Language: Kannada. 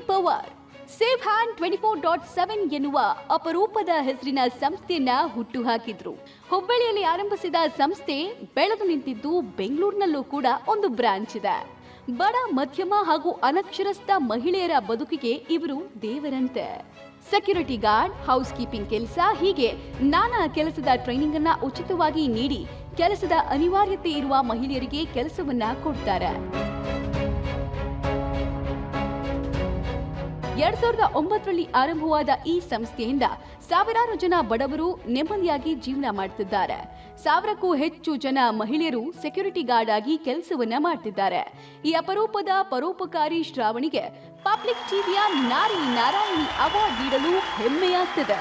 ಪವರ್. ಸೇವ್ ಹ್ಯಾಂಡ್ 24.7 ಎನ್ನುವ ಅಪರೂಪದ ಹೆಸರಿನ ಸಂಸ್ಥೆಯನ್ನ ಹುಟ್ಟುಹಾಕಿದ್ರು. ಹುಬ್ಬಳ್ಳಿಯಲ್ಲಿ ಆರಂಭಿಸಿದ ಸಂಸ್ಥೆ ಬೆಳೆದು ನಿಂತಿದ್ದು ಬೆಂಗಳೂರಿನಲ್ಲೂ ಕೂಡ ಒಂದು ಬ್ರಾಂಚ್ ಇದೆ. ಬಡ, ಮಧ್ಯಮ ಹಾಗೂ ಅನಕ್ಷರಸ್ಥ ಮಹಿಳೆಯರ ಬದುಕಿಗೆ ಇವರು ದೇವರಂತೆ. ಸೆಕ್ಯೂರಿಟಿ ಗಾರ್ಡ್, ಹೌಸ್ ಕೀಪಿಂಗ್ ಕೆಲಸ, ಹೀಗೆ ನಾನಾ ಕೆಲಸದ ಟ್ರೈನಿಂಗ್ ಅನ್ನ ಉಚಿತವಾಗಿ ನೀಡಿ ಕೆಲಸದ ಅನಿವಾರ್ಯತೆ ಇರುವ ಮಹಿಳೆಯರಿಗೆ ಕೆಲಸವನ್ನ ಕೊಡ್ತಾರೆ. 2009ರಲ್ಲಿ ಆರಂಭವಾದ ಈ ಸಂಸ್ಥೆಯಿಂದ ಸಾವಿರಾರು ಜನ ಬಡವರು ನೆಮ್ಮದಿಯಾಗಿ ಜೀವನ ಮಾಡುತ್ತಿದ್ದಾರೆ. 1000ಕ್ಕೂ ಹೆಚ್ಚು ಜನ ಮಹಿಳೆಯರು ಸೆಕ್ಯೂರಿಟಿ ಗಾರ್ಡ್ ಆಗಿ ಕೆಲಸವನ್ನ ಮಾಡ್ತಿದ್ದಾರೆ. ಈ ಅಪರೂಪದ ಪರೋಪಕಾರಿ ಶ್ರಾವಣಿಗೆ ಪಬ್ಲಿಕ್ ಟಿವಿಯ ನಾರಿ ನಾರಾಯಣಿ ಅವಾರ್ಡ್ ನೀಡಲು ಹೆಮ್ಮೆಯಾಗ್ತಿದೆ.